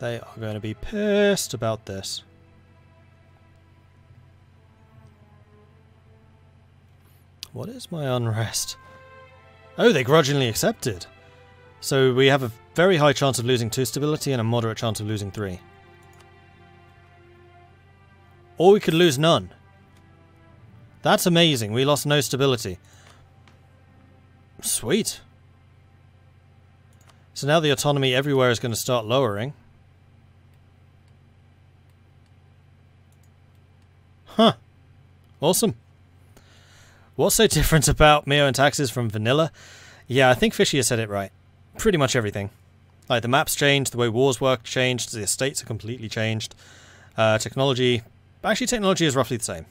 They are going to be pissed about this. What is my unrest? Oh, they grudgingly accepted. So we have a very high chance of losing 2 stability and a moderate chance of losing 3. Or we could lose none. That's amazing. We lost no stability. Sweet. So now the autonomy everywhere is going to start lowering. Huh. Awesome. What's so different about MEIOU and Taxes from vanilla? Yeah, I think Fishy has said it right. Pretty much everything. Like, the maps changed, the way wars work changed, the estates are completely changed. Technology... Actually, technology is roughly the same.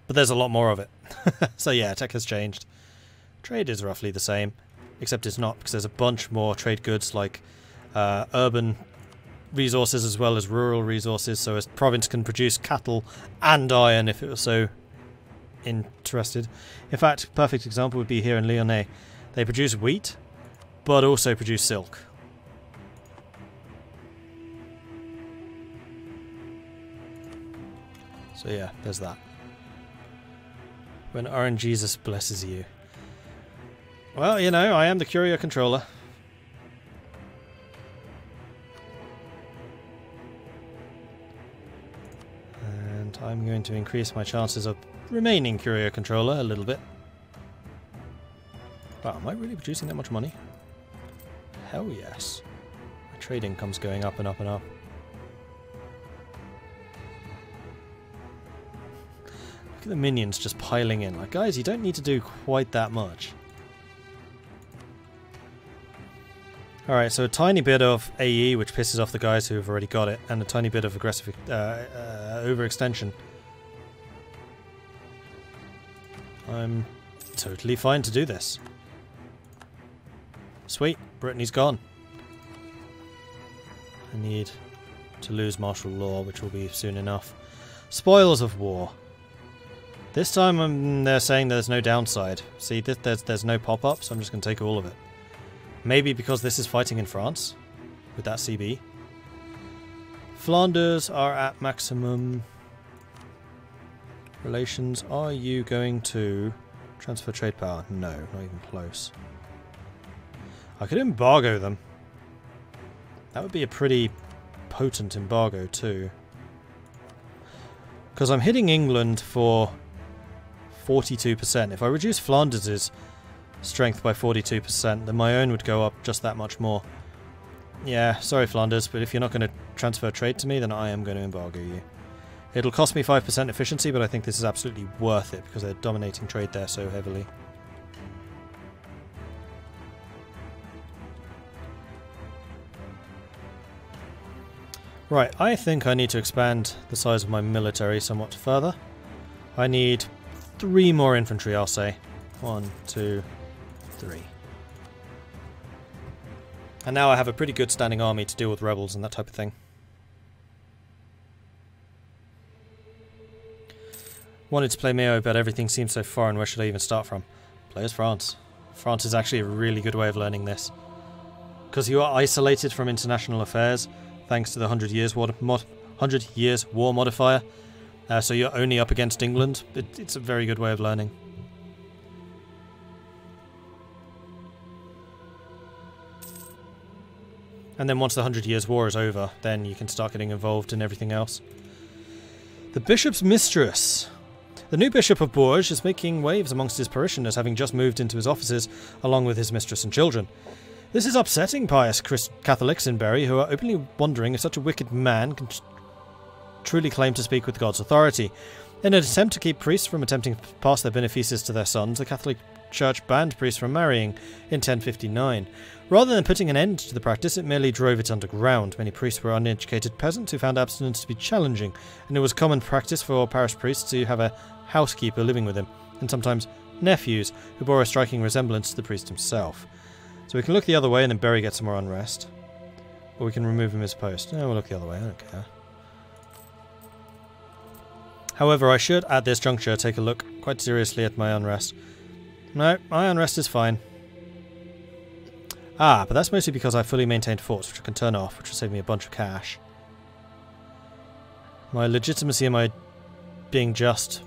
But there's a lot more of it. So yeah, tech has changed. Trade is roughly the same. Except it's not, because there's a bunch more trade goods like urban resources as well as rural resources, so a province can produce cattle and iron if it was so interested. In fact, a perfect example would be here in Lyonnais. They produce wheat, but also produce silk. So yeah, there's that. When RNGesus blesses you. Well, you know, I am the courier controller. And I'm going to increase my chances of remaining courier controller a little bit. Wow, am I really producing that much money? Hell yes. My trade income's going up and up and up. Look at the minions just piling in. Like, guys, you don't need to do quite that much. Alright, so a tiny bit of AE, which pisses off the guys who have already got it, and a tiny bit of aggressive overextension. I'm totally fine to do this. Sweet, Brittany's gone. I need to lose martial law, which will be soon enough. Spoils of war. This time they're saying there's no downside. See, there's no pop-up, so I'm just going to take all of it. Maybe because this is fighting in France, with that CB. Flanders are at maximum. Relations, are you going to transfer trade power? No, not even close. I could embargo them. That would be a pretty potent embargo too. Because I'm hitting England for 42%. If I reduce Flanders' strength by 42%, then my own would go up just that much more. Yeah, sorry Flanders, but if you're not going to transfer trade to me, then I am going to embargo you. It'll cost me 5% efficiency, but I think this is absolutely worth it because they're dominating trade there so heavily. Right, I think I need to expand the size of my military somewhat further. I need 3 more infantry, I'll say. 1, 2, 3. And now I have a pretty good standing army to deal with rebels and that type of thing. Wanted to play MEIOU, but everything seems so foreign. Where should I even start from? Play as France. France is actually a really good way of learning this. Because you are isolated from international affairs, thanks to the 100 Years' War modifier. So you're only up against England. It's a very good way of learning. And then once the 100 Years' War is over, then you can start getting involved in everything else. The Bishop's Mistress. The new Bishop of Bourges is making waves amongst his parishioners, having just moved into his offices along with his mistress and children. This is upsetting pious Catholics in Bury, who are openly wondering if such a wicked man can truly claim to speak with God's authority. In an attempt to keep priests from attempting to pass their benefices to their sons, the Catholic Church banned priests from marrying in 1059. Rather than putting an end to the practice, it merely drove it underground. Many priests were uneducated peasants who found abstinence to be challenging, and it was common practice for parish priests to have a housekeeper living with him, and sometimes nephews, who bore a striking resemblance to the priest himself. So we can look the other way and then Bury gets some more unrest. Or we can remove him as post. No, we'll look the other way, I don't care. However, I should, at this juncture, take a look quite seriously at my unrest. No, my unrest is fine. Ah, but that's mostly because I fully maintained forts, which I can turn off, which will save me a bunch of cash. My legitimacy and my being just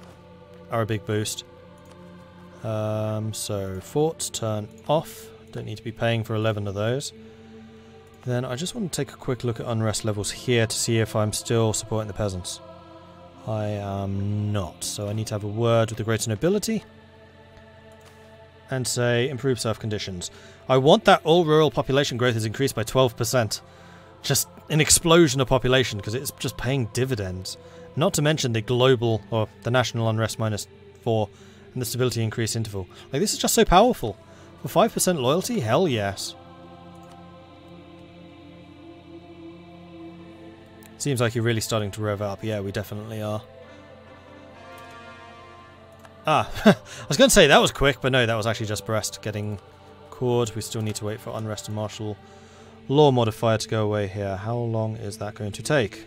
are a big boost. So forts turn off. Don't need to be paying for 11 of those. Then I just want to take a quick look at unrest levels here to see if I'm still supporting the peasants. I am not, so I need to have a word with the greater nobility and say improve surf conditions. I want that all rural population growth is increased by 12%. Just an explosion of population because it's just paying dividends. Not to mention the global or the national unrest -4 and the stability increase interval. Like, this is just so powerful. For 5% loyalty? Hell yes. Seems like you're really starting to rev up. Yeah, we definitely are. Ah, I was going to say that was quick, but no, that was actually just Brest getting cord. We still need to wait for unrest and martial law modifier to go away here. How long is that going to take?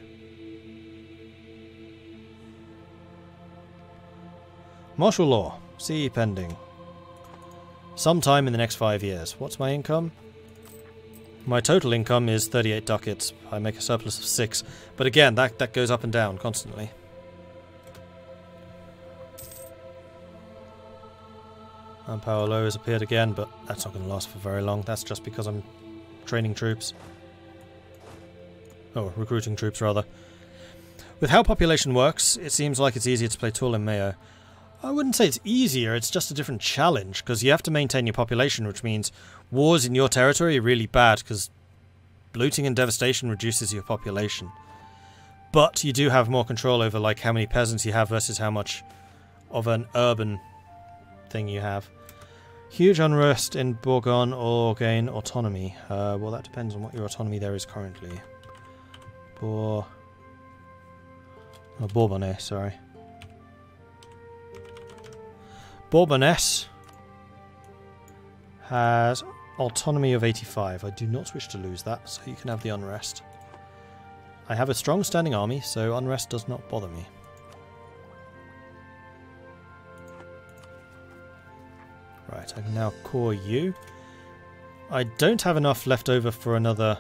Martial law. See pending. Sometime in the next 5 years. What's my income? My total income is 38 ducats. I make a surplus of 6. But again, that goes up and down constantly. Manpower low has appeared again, but that's not going to last for very long. That's just because I'm training troops. Oh, recruiting troops rather. With how population works, it seems like it's easier to play Tool in MEIOU. I wouldn't say it's easier, it's just a different challenge, because you have to maintain your population, which means wars in your territory are really bad, because looting and devastation reduces your population. But you do have more control over like how many peasants you have versus how much of an urban thing you have. Huge unrest in Bourgogne or gain autonomy. Well, that depends on what your autonomy there is currently. Bourbonnais, sorry. Bourbonnais has autonomy of 85. I do not wish to lose that, so you can have the unrest. I have a strong standing army, so unrest does not bother me. Right, I can now core you. I don't have enough left over for another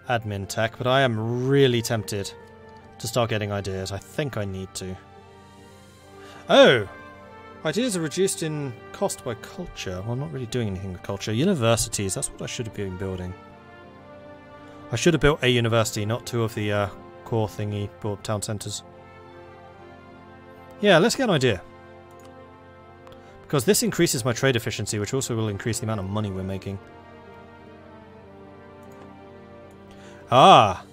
admin tech, but I am really tempted to start getting ideas. I think I need to. Oh! Ideas are reduced in cost by culture. Well, I'm not really doing anything with culture. Universities, that's what I should have been building. I should have built a university, not 2 of the core thingy or town centres. Yeah, let's get an idea. Because this increases my trade efficiency, which also will increase the amount of money we're making. Ah!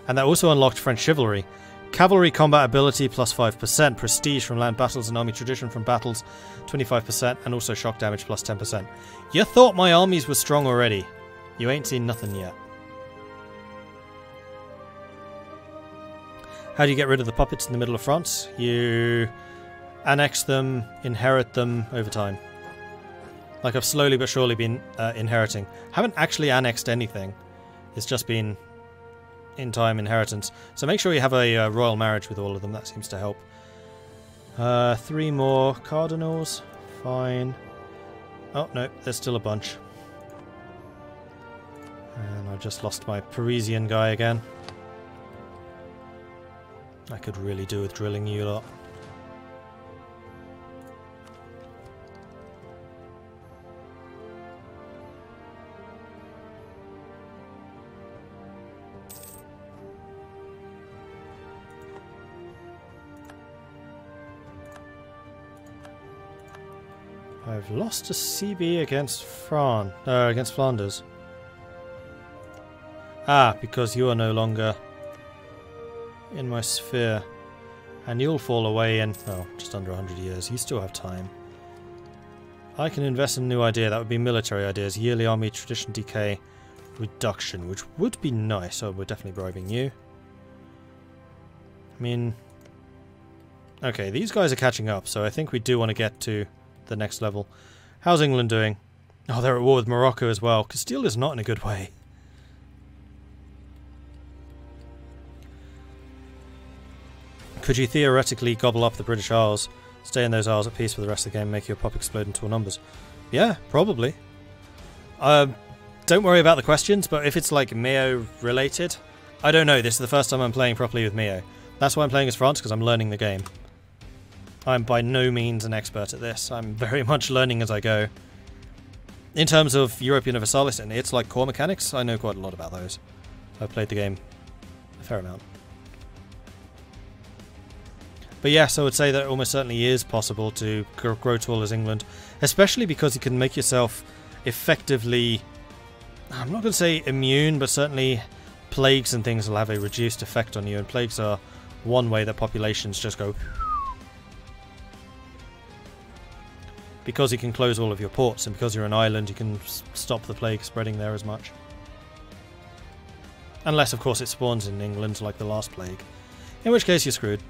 And that also unlocked French chivalry. Cavalry combat ability plus 5%, prestige from land battles and army tradition from battles 25%, and also shock damage plus 10%. You thought my armies were strong already. You ain't seen nothing yet. How do you get rid of the puppets in the middle of France? You annex them, inherit them over time. Like I've slowly but surely been inheriting. Haven't actually annexed anything. It's just been in time inheritance. So make sure you have a royal marriage with all of them. That seems to help. 3 more cardinals. Fine. Oh, no. There's still a bunch. And I just lost my Parisian guy again. I could really do with drilling you lot. I've lost a CB against against Flanders. Ah, because you are no longer in my sphere. And you'll fall away in, oh, just under 100 years. You still have time. I can invest in a new idea. That would be military ideas. Yearly army tradition decay reduction, which would be nice. Oh, we're definitely bribing you. I mean, okay, these guys are catching up, so I think we do want to get to the next level. How's England doing? Oh, they're at war with Morocco as well. Castile is not in a good way. Could you theoretically gobble up the British Isles, stay in those isles at peace for the rest of the game, make your pop explode into numbers? Yeah, probably. don't worry about the questions, but if it's like MEIOU related, I don't know. This is the first time I'm playing properly with MEIOU. That's why I'm playing as France, because I'm learning the game. I'm by no means an expert at this. I'm very much learning as I go. In terms of Europa Universalis and its like core mechanics, I know quite a lot about those. I've played the game a fair amount. But yes, I would say that it almost certainly is possible to grow tall as England, especially because you can make yourself effectively, I'm not going to say immune, but certainly plagues and things will have a reduced effect on you, and plagues are one way that populations just go. Because you can close all of your ports, and because you're an island, you can stop the plague spreading there as much. Unless, of course, it spawns in England like the last plague, in which case you're screwed.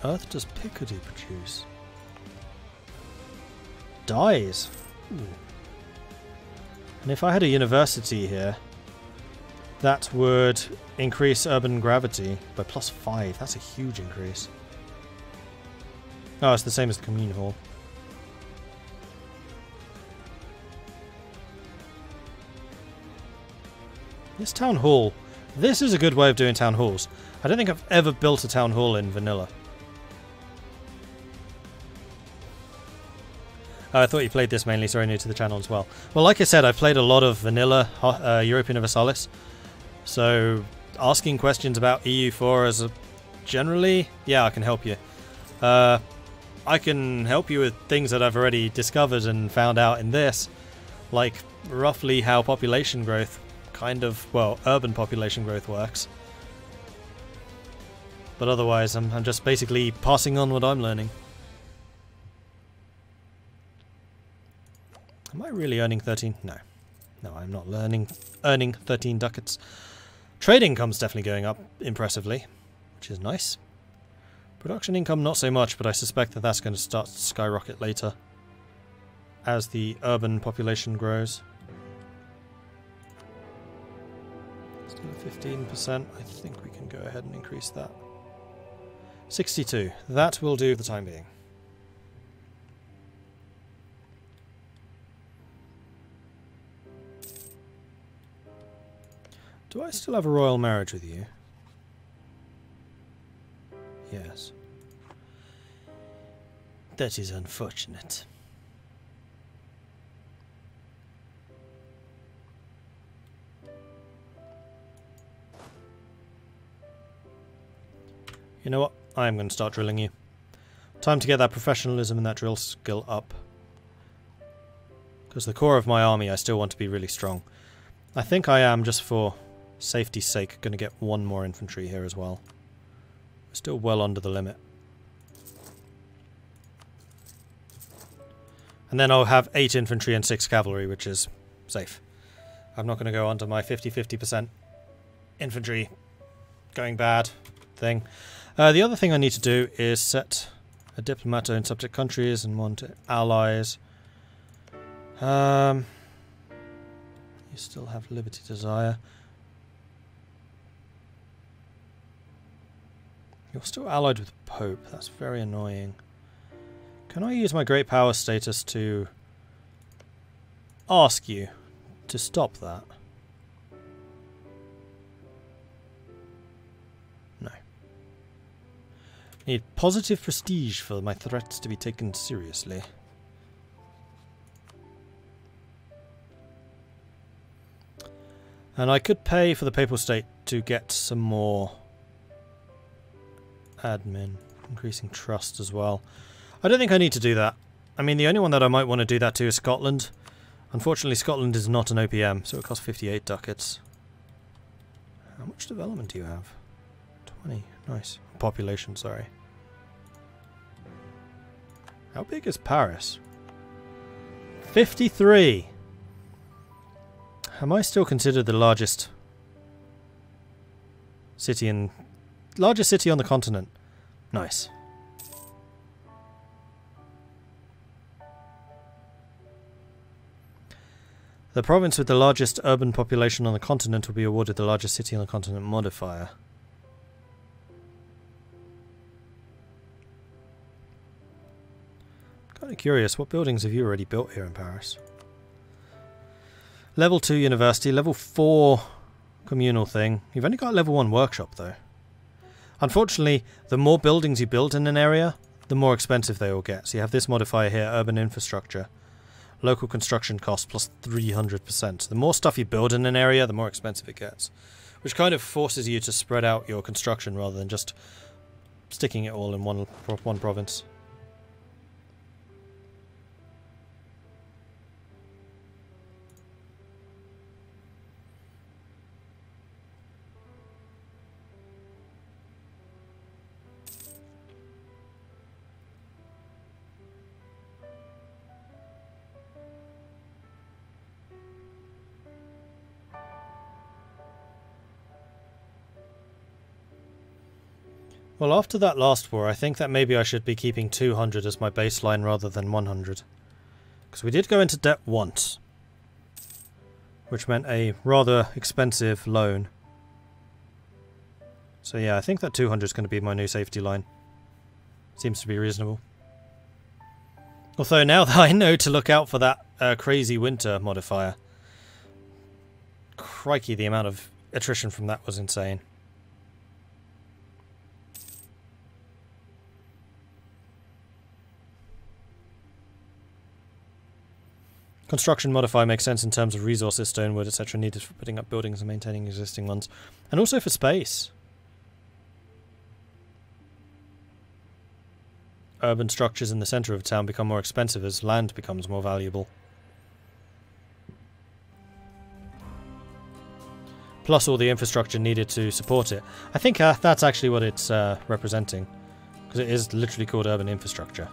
Earth does Picardy produce? Dyes. Ooh. And if I had a university here, that would increase urban gravity by +5. That's a huge increase. Oh, it's the same as the commune hall. This town hall. This is a good way of doing town halls. I don't think I've ever built a town hall in vanilla. Oh, I thought you played this mainly, sorry, new to the channel as well. Well, like I said, I've played a lot of vanilla Europa Universalis, so asking questions about EU4 as a generally, yeah, I can help you. I can help you with things that I've already discovered and found out in this, like roughly how population growth kind of, well, urban population growth works. But otherwise, I'm just basically passing on what I'm learning. Am I really earning 13? No. No, I'm not earning 13 ducats. Trade income's definitely going up impressively, which is nice. Production income not so much, but I suspect that that's going to start to skyrocket later as the urban population grows. Still at 15%. I think we can go ahead and increase that. 62. That will do for the time being. Do I still have a royal marriage with you? Yes. That is unfortunate. You know what? I am going to start drilling you. Time to get that professionalism and that drill skill up. Because the core of my army I still want to be really strong. I think I am, just for safety's sake, going to get one more infantry here as well. We're still well under the limit. And then I'll have 8 infantry and 6 cavalry, which is safe. I'm not going to go onto my 50% infantry going bad thing. The other thing I need to do is set a diplomat in subject countries and one to allies. You still have liberty desire. You're still allied with Pope. That's very annoying. Can I use my great power status to ask you to stop that? No. Need positive prestige for my threats to be taken seriously. And I could pay for the Papal State to get some more admin, increasing trust as well. I don't think I need to do that. I mean, the only one that I might want to do that to is Scotland. Unfortunately, Scotland is not an OPM, so it costs 58 ducats. How much development do you have? 20. Nice. Population, sorry. How big is Paris? 53! Am I still considered the largest city on the continent? Nice. The province with the largest urban population on the continent will be awarded the largest city on the continent modifier. Kind of curious, what buildings have you already built here in Paris? Level 2 university, level 4 communal thing. You've only got level 1 workshop though. Unfortunately, the more buildings you build in an area, the more expensive they all get. So you have this modifier here, urban infrastructure. Local construction cost plus 300%. The more stuff you build in an area, the more expensive it gets. Which kind of forces you to spread out your construction rather than just sticking it all in one province. Well, after that last war, I think that maybe I should be keeping 200 as my baseline rather than 100. Because we did go into debt once. Which meant a rather expensive loan. So yeah, I think that 200 is going to be my new safety line. Seems to be reasonable. Although now that I know to look out for that crazy winter modifier. Crikey, the amount of attrition from that was insane. Construction modifier makes sense in terms of resources, stone, wood, etc. needed for putting up buildings and maintaining existing ones. And also for space. Urban structures in the centre of town become more expensive as land becomes more valuable. Plus all the infrastructure needed to support it. I think that's actually what it's representing. Because it is literally called urban infrastructure.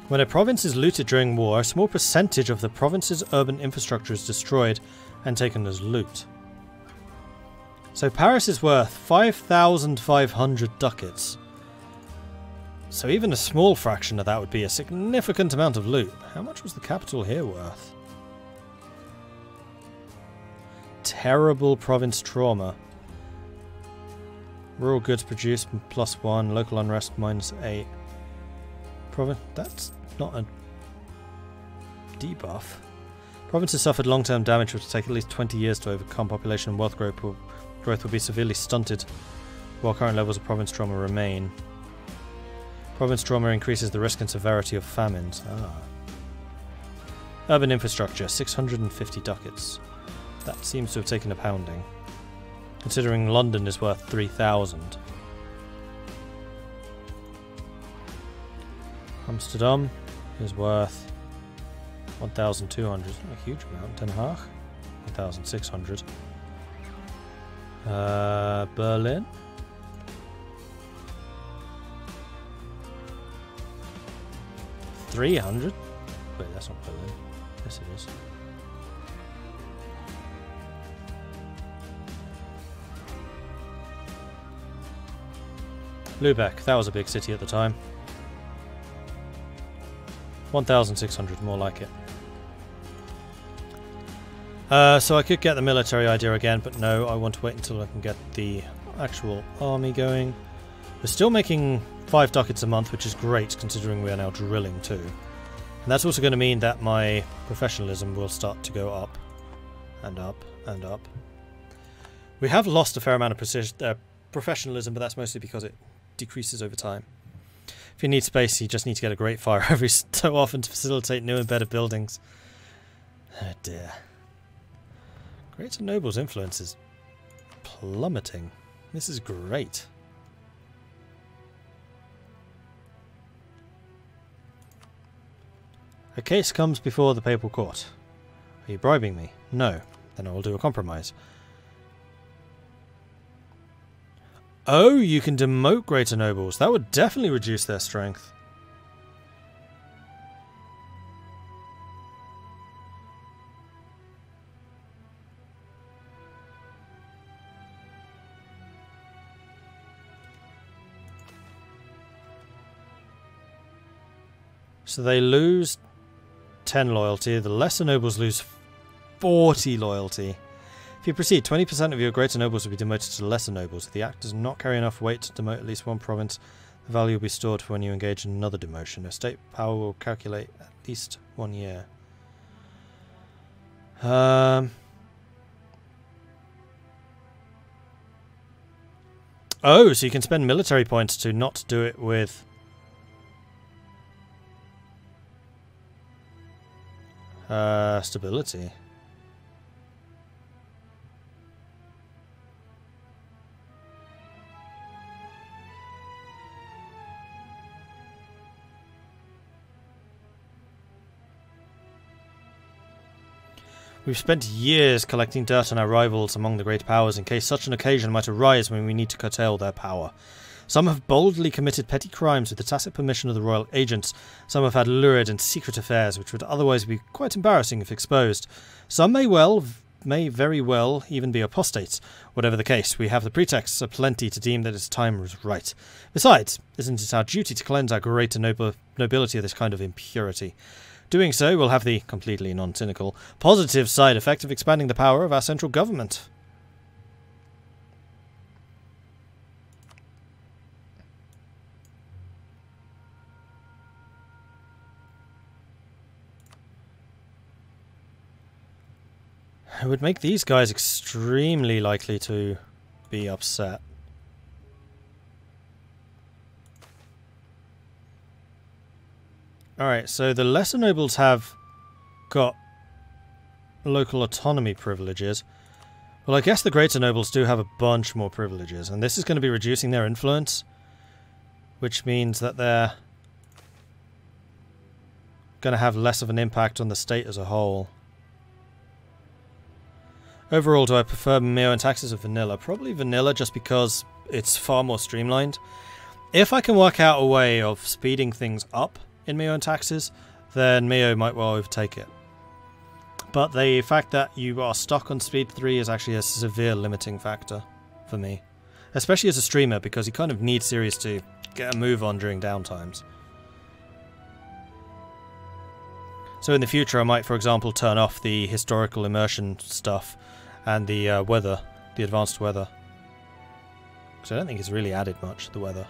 When a province is looted during war, a small percentage of the province's urban infrastructure is destroyed and taken as loot. So Paris is worth 5,500 ducats. So even a small fraction of that would be a significant amount of loot. How much was the capital here worth? Terrible province trauma. Rural goods produced +1, local unrest -8. That's not a debuff. Provinces suffered long-term damage which will take at least 20 years to overcome. Population and wealth growth will be severely stunted while current levels of province trauma remain. Province trauma increases the risk and severity of famines. Urban infrastructure, 650 ducats. That seems to have taken a pounding. Considering London is worth 3,000. Amsterdam is worth 1,200. A huge amount. Den Haag, 1,600. Berlin. $300. Wait, that's not Berlin. Yes, it is. Lübeck. That was a big city at the time. 1,600, more like it. So I could get the military idea again, but no, I want to wait until I can get the actual army going. We're still making 5 ducats a month, which is great considering we are now drilling too. And that's also going to mean that my professionalism will start to go up and up and up. We have lost a fair amount of professionalism, but that's mostly because it decreases over time. If you need space, you just need to get a great fire every so often to facilitate new and better buildings. Oh dear. Greater Noble's influence is plummeting. This is great. A case comes before the papal court. Are you bribing me? No. Then I will do a compromise. Oh, you can demote greater nobles. That would definitely reduce their strength. So they lose 10 loyalty. The lesser nobles lose 40 loyalty. If you proceed, 20% of your greater nobles will be demoted to the lesser nobles. If the act does not carry enough weight to demote at least one province, the value will be stored for when you engage in another demotion. A state power will calculate at least 1 year. Oh, so you can spend military points to not do it with... stability. We've spent years collecting dirt on our rivals among the great powers in case such an occasion might arise when we need to curtail their power. Some have boldly committed petty crimes with the tacit permission of the royal agents. Some have had lurid and secret affairs which would otherwise be quite embarrassing if exposed. Some may very well even be apostates. Whatever the case, we have the pretexts aplenty to deem that its time was right. Besides, isn't it our duty to cleanse our greater nobility of this kind of impurity? Doing so will have the completely non-cynical positive side effect of expanding the power of our central government. It would make these guys extremely likely to be upset. Alright, so the lesser nobles have got local autonomy privileges. Well, I guess the greater nobles do have a bunch more privileges, and this is going to be reducing their influence, which means that they're going to have less of an impact on the state as a whole. Overall, do I prefer MEIOU and Taxes or vanilla? Probably vanilla, just because it's far more streamlined. If I can work out a way of speeding things up in MEIOU and Taxes, then MEIOU might well overtake it. But the fact that you are stuck on speed 3 is actually a severe limiting factor for me. Especially as a streamer, because you kind of need series to get a move on during downtimes. So in the future I might, for example, turn off the historical immersion stuff and the weather, the advanced weather. Because I don't think it's really added much, the weather.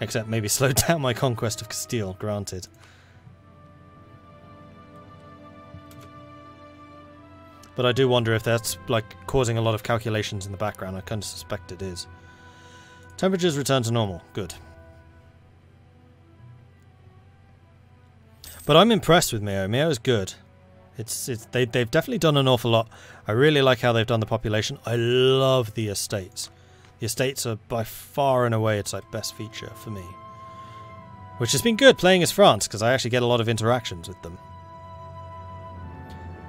Except maybe slow down my conquest of Castile, granted. But I do wonder if that's like causing a lot of calculations in the background. I kind of suspect it is. Temperatures return to normal. Good. But I'm impressed with MEIOU. MEIOU is good. They've definitely done an awful lot. I really like how they've done the population. I love the estates. The estates are by far and away its like best feature for me. Which has been good playing as France, because I actually get a lot of interactions with them.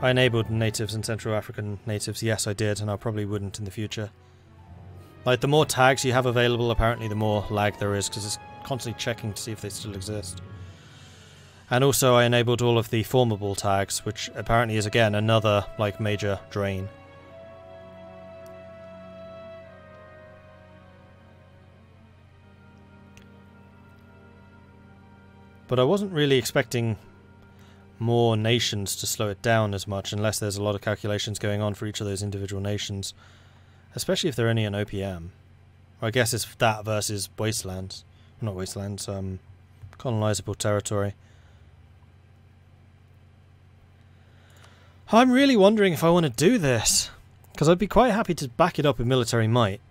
I enabled natives and Central African natives. Yes, I did, and I probably wouldn't in the future. Like, the more tags you have available, apparently the more lag there is, because it's constantly checking to see if they still exist. And also I enabled all of the formable tags, which apparently is again another like major drain. But I wasn't really expecting more nations to slow it down as much, unless there's a lot of calculations going on for each of those individual nations. Especially if they're only an OPM. Or I guess it's that versus wastelands. Not wastelands, colonizable territory. I'm really wondering if I want to do this, because I'd be quite happy to back it up with military might.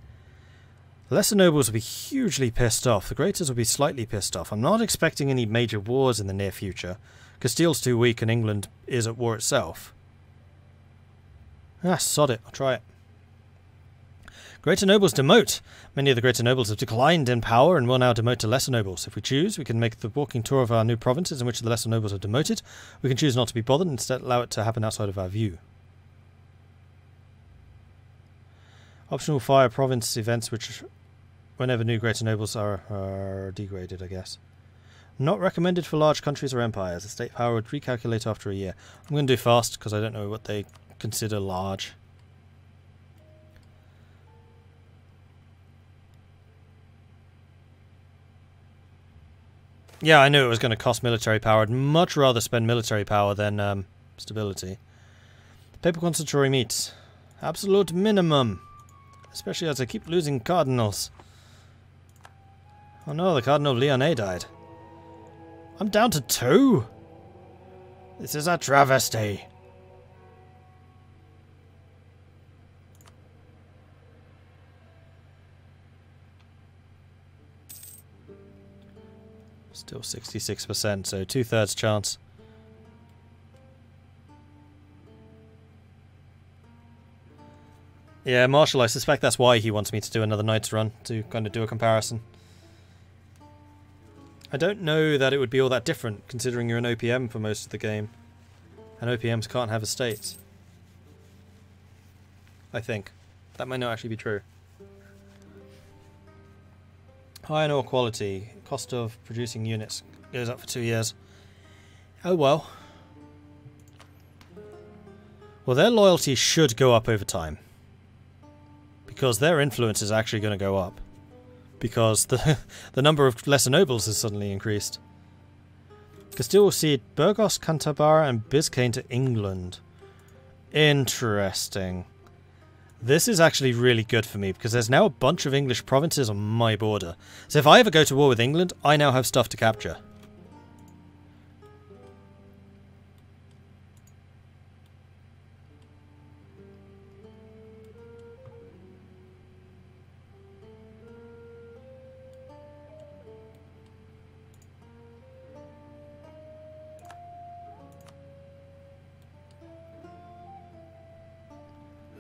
The lesser nobles will be hugely pissed off, the greaters will be slightly pissed off. I'm not expecting any major wars in the near future. Castile's too weak and England is at war itself. Ah, sod it, I'll try it. Greater nobles demote. Many of the greater nobles have declined in power and will now demote to lesser nobles. If we choose, we can make the walking tour of our new provinces in which the lesser nobles are demoted. We can choose not to be bothered and instead allow it to happen outside of our view. Optional fire province events which whenever new greater nobles are degraded, I guess. Not recommended for large countries or empires. The state power would recalculate after a year. I'm going to do fast because I don't know what they consider large. Yeah, I knew it was going to cost military power. I'd much rather spend military power than stability. Paper concentratory meat. Absolute minimum. Especially as I keep losing cardinals. Oh no, the Cardinal of Lyonnais died. I'm down to 2? This is a travesty. Still 66%, so 2/3 chance. Yeah, Marshall, I suspect that's why he wants me to do another Knights run, to kind of do a comparison. I don't know that it would be all that different, considering you're an OPM for most of the game. And OPMs can't have estates. I think. That might not actually be true. Iron ore quality. Cost of producing units goes up for 2 years. Oh well. Well, their loyalty should go up over time. Because their influence is actually going to go up. Because the number of lesser nobles has suddenly increased. Castile will cede Burgos, Cantabria and Biscayne to England. Interesting. This is actually really good for me, because there's now a bunch of English provinces on my border. So if I ever go to war with England, I now have stuff to capture.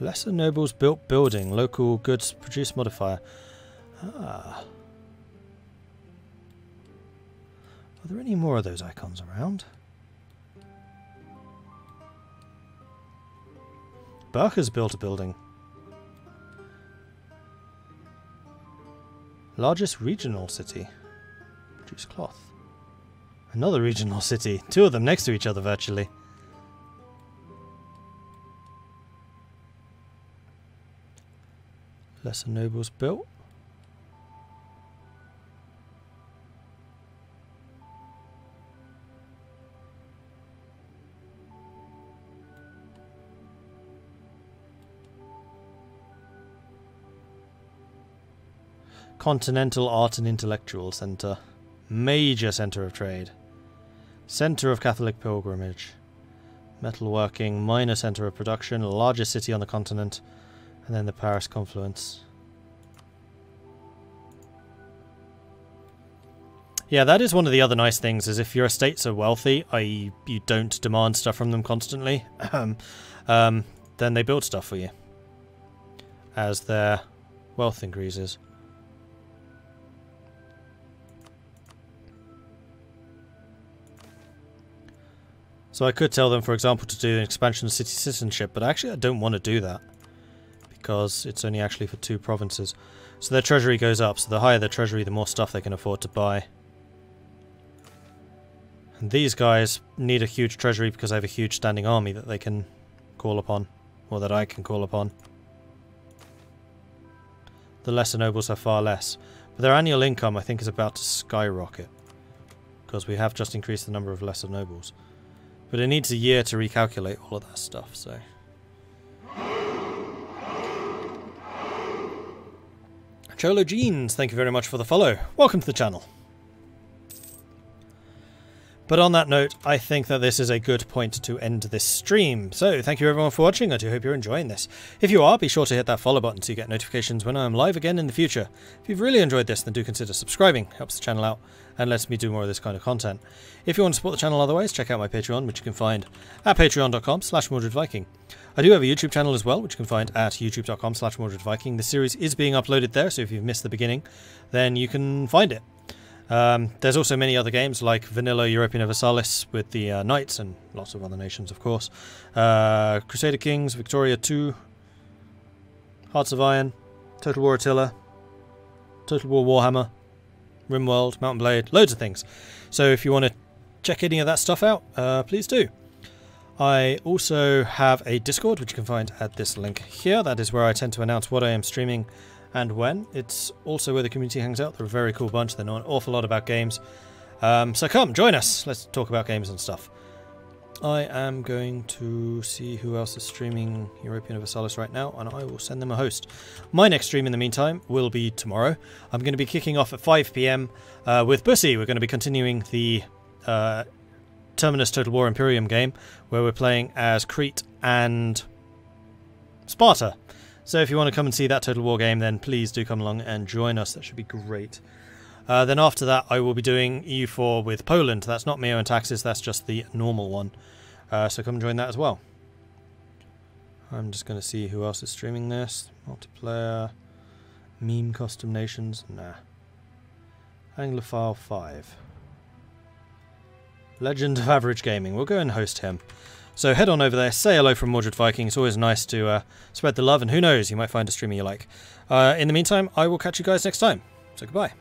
Lesser nobles built building. Local goods produce modifier. Ah. Are there any more of those icons around? Burke has built a building. Largest regional city. Produce cloth. Another regional city. 2 of them next to each other virtually. Lesser nobles built. Continental Art and Intellectual Centre. Major centre of trade. Centre of Catholic pilgrimage. Metalworking, minor centre of production, largest city on the continent. And then the Paris confluence. Yeah, that is one of the other nice things, is if your estates are wealthy, i.e. you don't demand stuff from them constantly, then they build stuff for you as their wealth increases. So I could tell them, for example, to do an expansion of city citizenship, but actually I don't want to do that, because it's only actually for 2 provinces. So their treasury goes up, so the higher their treasury, the more stuff they can afford to buy. And these guys need a huge treasury because they have a huge standing army that they can call upon, or that I can call upon. The lesser nobles have far less, but their annual income I think is about to skyrocket, because we have just increased the number of lesser nobles. But it needs a year to recalculate all of that stuff, so... Cholo Jeans, thank you very much for the follow. Welcome to the channel. But on that note, I think that this is a good point to end this stream. So, thank you everyone for watching. I do hope you're enjoying this. If you are, be sure to hit that follow button so you get notifications when I'm live again in the future. If you've really enjoyed this, then do consider subscribing. Helps the channel out and lets me do more of this kind of content. If you want to support the channel otherwise, check out my Patreon, which you can find at patreon.com/MordredViking. I do have a YouTube channel as well, which you can find at youtube.com/MordredViking. The series is being uploaded there, so if you've missed the beginning, then you can find it. There's also many other games like vanilla Europa Universalis with the Knights and lots of other nations, of course. Crusader Kings, Victoria 2, Hearts of Iron, Total War Attila, Total War Warhammer, RimWorld, Mountain Blade, loads of things. So if you want to check any of that stuff out, please do. I also have a Discord, which you can find at this link here. That is where I tend to announce what I am streaming and when. It's also where the community hangs out. They're a very cool bunch. They know an awful lot about games. So come, join us. Let's talk about games and stuff. I am going to see who else is streaming Europa Universalis right now, and I will send them a host. My next stream, in the meantime, will be tomorrow. I'm going to be kicking off at 5 PM with Bussy. We're going to be continuing the Terminus Total War Imperium game, where we're playing as Crete and Sparta. So if you want to come and see that Total War game, then please do come along and join us. That should be great. Then after that, I will be doing EU4 with Poland. That's not MEIOU and Taxes, that's just the normal one. So come join that as well. I'm just going to see who else is streaming this. Multiplayer. Meme Custom Nations. Nah. Anglophile 5. Legend of Average Gaming. We'll go and host him. So head on over there. Say hello from Mordred Viking. It's always nice to spread the love. And who knows, you might find a streamer you like. In the meantime, I will catch you guys next time. So goodbye.